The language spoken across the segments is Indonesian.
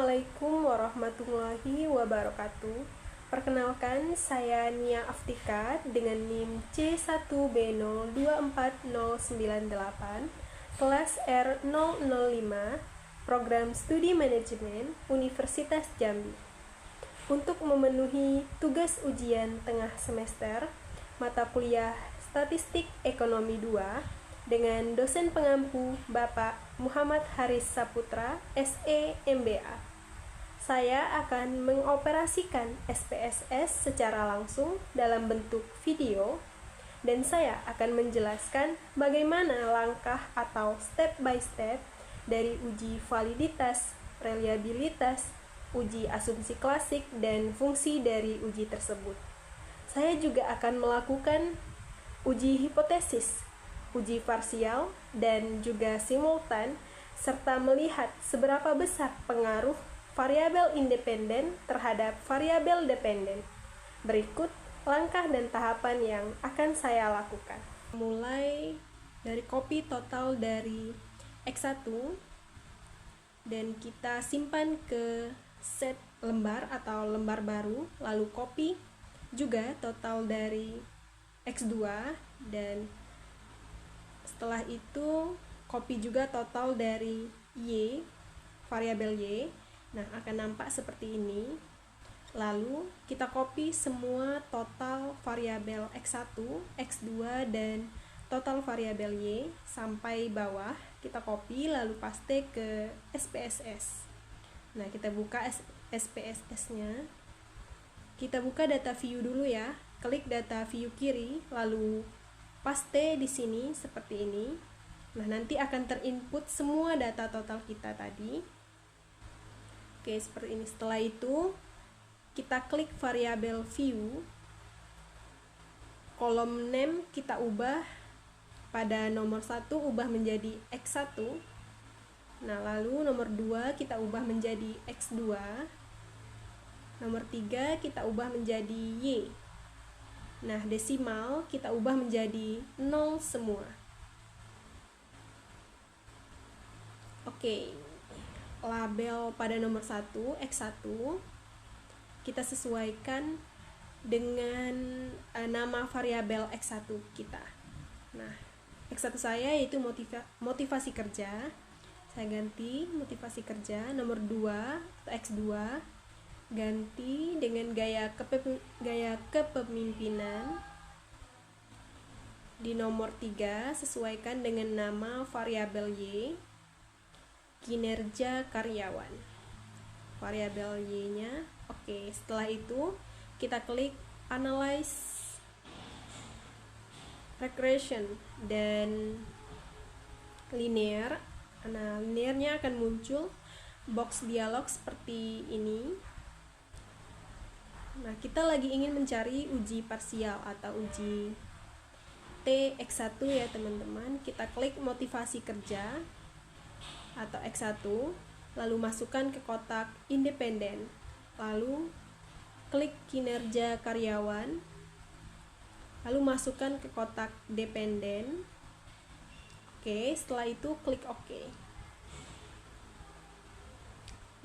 Assalamualaikum warahmatullahi wabarakatuh. Perkenalkan, saya Nia Aftika dengan NIM C1B024098, kelas R005, Program Studi Manajemen, Universitas Jambi. Untuk memenuhi tugas ujian tengah semester, mata kuliah Statistik Ekonomi 2, dengan dosen pengampu Bapak Muhammad Haris Saputra, SE MBA. Saya akan mengoperasikan SPSS secara langsung dalam bentuk video, dan saya akan menjelaskan bagaimana langkah atau step by step dari uji validitas, reliabilitas, uji asumsi klasik, dan fungsi dari uji tersebut. Saya juga akan melakukan uji hipotesis, uji parsial, dan juga simultan, serta melihat seberapa besar pengaruh variabel independen terhadap variabel dependen. Berikut langkah dan tahapan yang akan saya lakukan. Mulai dari copy total dari X1, dan kita simpan ke set lembar atau lembar baru, lalu copy juga total dari X2, dan setelah itu copy juga total dari Y, variabel Y. Nah, akan nampak seperti ini. Lalu kita copy semua total variabel X1, X2, dan total variabel Y sampai bawah. Kita copy lalu paste ke SPSS. Nah, kita buka SPSS-nya. Kita buka data view dulu ya. Klik data view kiri, lalu paste di sini seperti ini. Nah, nanti akan terinput semua data total kita tadi. Oke, seperti ini. Setelah itu, kita klik variabel view. Kolom name kita ubah pada nomor 1 ubah menjadi X1. Nah, lalu nomor 2 kita ubah menjadi X2. Nomor 3 kita ubah menjadi Y. Nah, desimal kita ubah menjadi 0 semua. Oke, label pada nomor 1, X1, kita sesuaikan dengan nama variabel X1 kita. Nah, X1 saya yaitu motivasi kerja. Saya ganti motivasi kerja. Nomor 2 atau X2 ganti dengan gaya kepemimpinan. Di nomor 3 sesuaikan dengan nama variabel Y, kinerja karyawan. Variabel Y-nya. Oke, setelah itu kita klik analyze regression dan linear. Nah, linearnya akan muncul box dialog seperti ini. Nah, kita lagi ingin mencari uji parsial atau uji TX1 ya teman-teman. Kita klik motivasi kerja atau X1, lalu masukkan ke kotak independen. Lalu klik kinerja karyawan, lalu masukkan ke kotak dependen. Oke, setelah itu klik OK.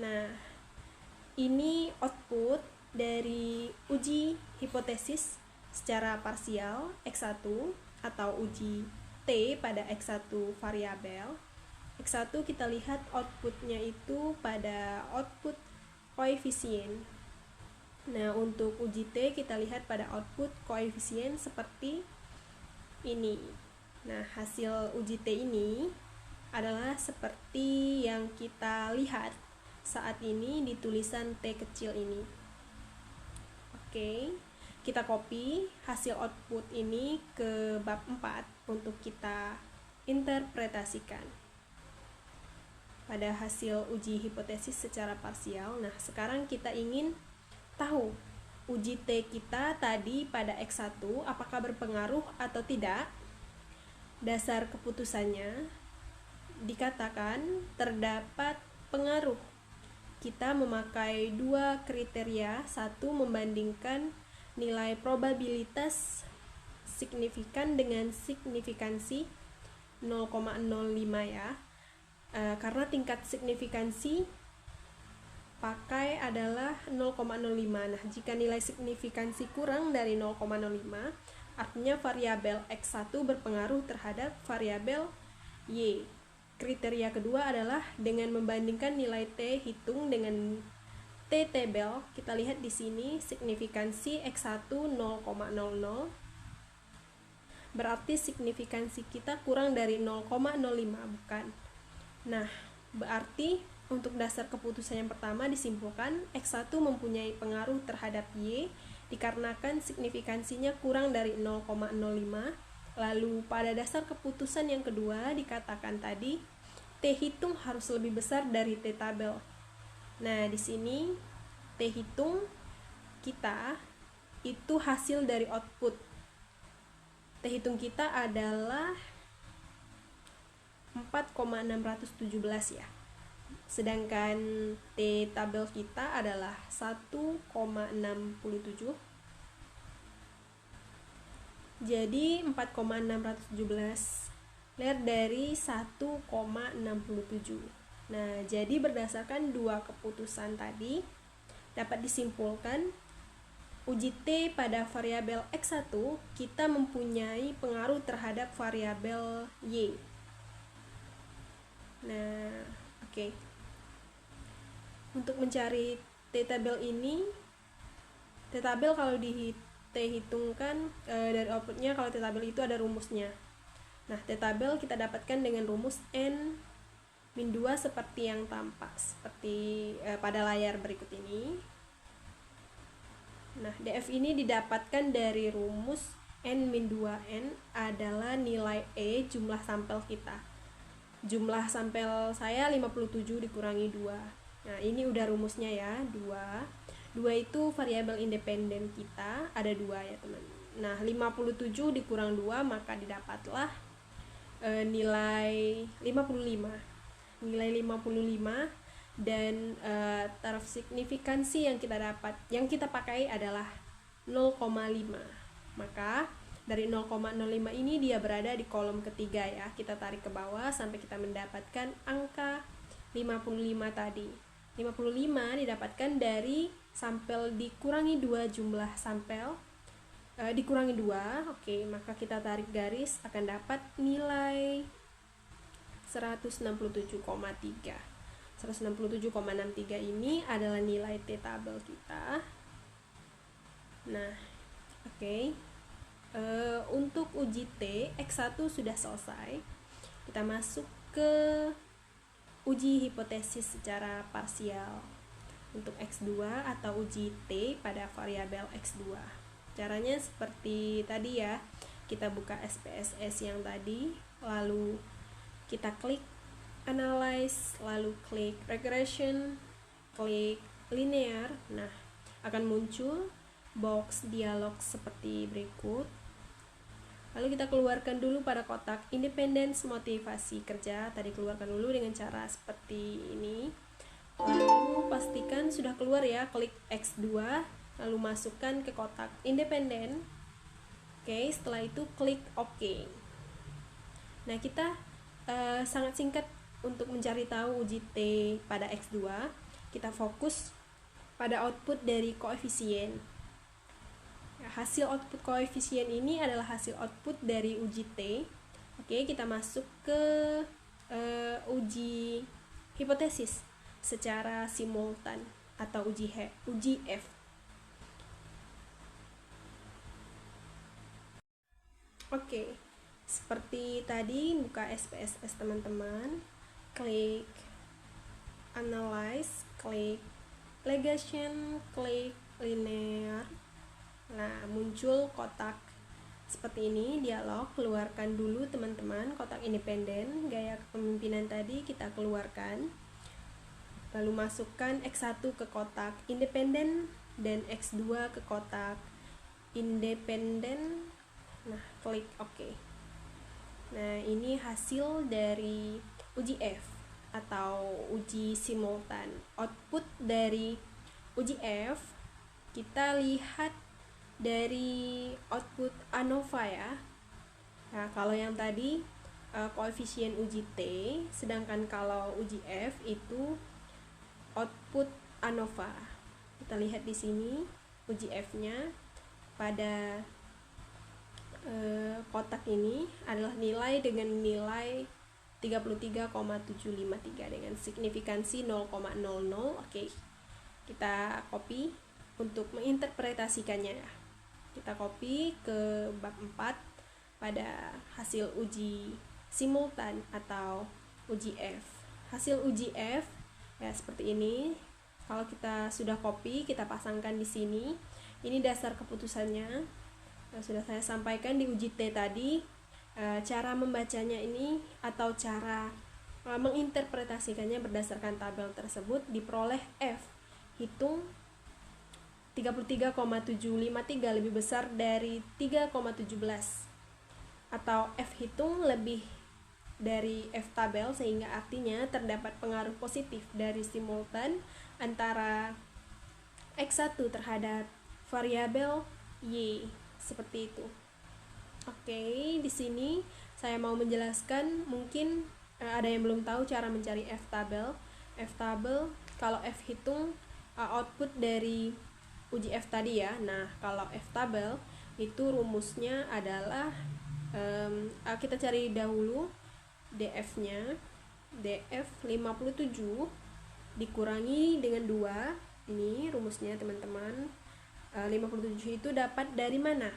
Nah, ini output dari uji hipotesis secara parsial X1 atau uji T pada X1 variabel. X1 kita lihat outputnya itu pada output koefisien. Nah, untuk uji T kita lihat pada output koefisien seperti ini. Nah, hasil uji T ini adalah seperti yang kita lihat saat ini di tulisan T kecil ini. Oke, kita copy hasil output ini ke bab 4 untuk kita interpretasikan pada hasil uji hipotesis secara parsial. Nah, sekarang kita ingin tahu uji T kita tadi pada X1 apakah berpengaruh atau tidak. Dasar keputusannya dikatakan terdapat pengaruh. Kita memakai dua kriteria, satu membandingkan nilai probabilitas signifikan dengan signifikansi 0,05 ya. Karena tingkat signifikansi 0,05. Nah, jika nilai signifikansi kurang dari 0,05, artinya variabel X1 berpengaruh terhadap variabel Y. Kriteria kedua adalah dengan membandingkan nilai T hitung dengan T tabel. Kita lihat di sini signifikansi X1 0,00. Berarti signifikansi kita kurang dari 0,05, bukan? Nah, berarti untuk dasar keputusan yang pertama disimpulkan X1 mempunyai pengaruh terhadap Y dikarenakan signifikansinya kurang dari 0,05. Lalu pada dasar keputusan yang kedua dikatakan tadi T hitung harus lebih besar dari T tabel. Nah, di sini T hitung kita itu hasil dari output. T hitung kita adalah 4,617 ya. Sedangkan T tabel kita adalah 1,67. Jadi 4,617 lihat dari 1,67. Nah, jadi berdasarkan dua keputusan tadi dapat disimpulkan uji T pada variabel X1 kita mempunyai pengaruh terhadap variabel Y. Nah, oke. Untuk mencari T tabel ini, T tabel kalau dihitungkan dari outputnya, kalau T tabel itu ada rumusnya. Nah, T tabel kita dapatkan dengan rumus N-2 seperti yang tampak seperti pada layar berikut ini. Nah, DF ini didapatkan dari rumus N-2N adalah nilai E jumlah sampel kita. Jumlah sampel saya 57 dikurangi 2. Nah, ini udah rumusnya ya, 2. 2 itu variabel independen kita, ada 2 ya teman. Nah, 57 dikurang 2 maka didapatlah nilai 55. Nilai 55 dan taraf signifikansi yang kita pakai adalah 0,5. Maka dari 0,05 ini dia berada di kolom ketiga ya. Kita tarik ke bawah sampai kita mendapatkan angka 55 tadi. 55 didapatkan dari sampel dikurangi 2 jumlah sampel dikurangi 2. Oke, maka kita tarik garis akan dapat nilai 167,3. 167,63 ini adalah nilai T tabel kita. Nah, oke. Untuk uji T X1 sudah selesai. Kita masuk ke uji hipotesis secara parsial untuk X2 atau uji T pada variabel X2. Caranya seperti tadi ya. Kita buka SPSS yang tadi, lalu kita klik analyze, lalu klik regression, klik linear. Nah, akan muncul box dialog seperti berikut. Lalu kita keluarkan dulu pada kotak independence motivasi kerja. Tadi keluarkan dulu dengan cara seperti ini. Lalu pastikan sudah keluar ya, klik X2, lalu masukkan ke kotak independen. Oke, setelah itu klik OK. Nah, kita sangat singkat untuk mencari tahu uji T pada X2. Kita fokus pada output dari koefisien. Hasil output koefisien ini adalah hasil output dari uji T. Oke, kita masuk ke uji hipotesis secara simultan atau uji F. Oke, seperti tadi buka SPSS teman-teman, klik analyze, klik regression, klik linear. Nah, muncul kotak seperti ini, dialog. Keluarkan dulu teman-teman kotak independen, gaya kepemimpinan tadi kita keluarkan. Lalu masukkan X1 ke kotak independen dan X2 ke kotak independen. Nah, klik OK. Nah, ini hasil dari uji F atau uji simultan. Output dari uji F kita lihat dari output ANOVA ya. Nah, kalau yang tadi koefisien uji T, sedangkan kalau uji F itu output ANOVA. Kita lihat di sini uji F-nya pada kotak ini adalah nilai dengan nilai 33,753 dengan signifikansi 0,00. Oke, kita copy untuk menginterpretasikannya ya. Kita copy ke bab 4 pada hasil uji simultan atau uji F. Hasil uji F ya seperti ini. Kalau kita sudah copy, kita pasangkan di sini. Ini dasar keputusannya. Sudah saya sampaikan di uji T tadi. Cara membacanya ini atau cara menginterpretasikannya berdasarkan tabel tersebut diperoleh F hitung 33,753 lebih besar dari 3,17 atau F hitung lebih dari F tabel, sehingga artinya terdapat pengaruh positif dari simultan antara X1 terhadap variabel Y, seperti itu. Oke, di sini saya mau menjelaskan, mungkin ada yang belum tahu cara mencari F tabel. F tabel kalau F hitung output dari uji F tadi ya. Nah, kalau F tabel itu rumusnya adalah kita cari dahulu DF-nya. DF 57 dikurangi dengan 2. Ini rumusnya teman-teman. 57 itu dapat dari mana?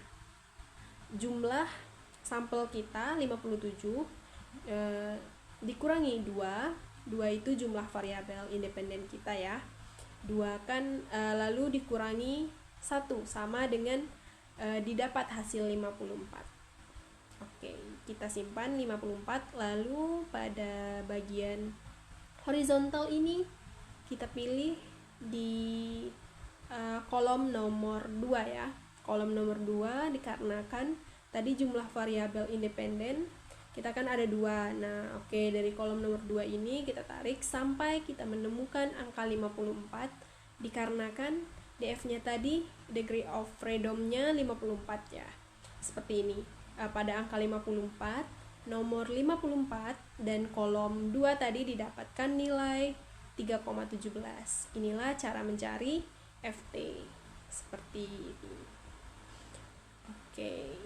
Jumlah sampel kita 57 dikurangi 2 itu jumlah variabel independen kita ya. 2 kan lalu dikurangi 1 sama dengan didapat hasil 54. Oke, kita simpan 54. Lalu pada bagian horizontal ini kita pilih di kolom nomor 2 ya. Kolom nomor 2 dikarenakan tadi jumlah variabel independen kita kan ada 2. Nah, oke, dari kolom nomor 2 ini kita tarik sampai kita menemukan angka 54 dikarenakan DF-nya tadi degree of freedom-nya 54 ya. Seperti ini. Pada angka 54, nomor 54 dan kolom 2 tadi didapatkan nilai 3,17. Inilah cara mencari FT. Seperti itu. Oke.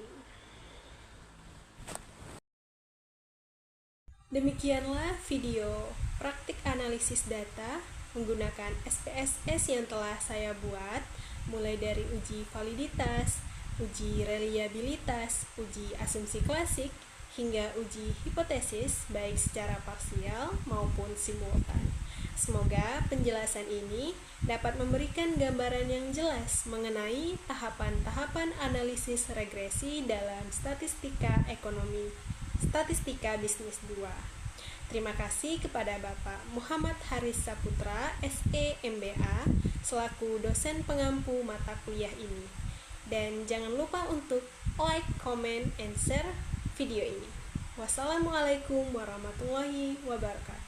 Demikianlah video praktik analisis data menggunakan SPSS yang telah saya buat, mulai dari uji validitas, uji reliabilitas, uji asumsi klasik, hingga uji hipotesis baik secara parsial maupun simultan. Semoga penjelasan ini dapat memberikan gambaran yang jelas mengenai tahapan-tahapan analisis regresi dalam statistika ekonomi, statistika bisnis 2. Terima kasih kepada Bapak Muhammad Haris Saputra, SE MBA, selaku dosen pengampu mata kuliah ini. Dan jangan lupa untuk like, comment, and share video ini. Wassalamualaikum warahmatullahi wabarakatuh.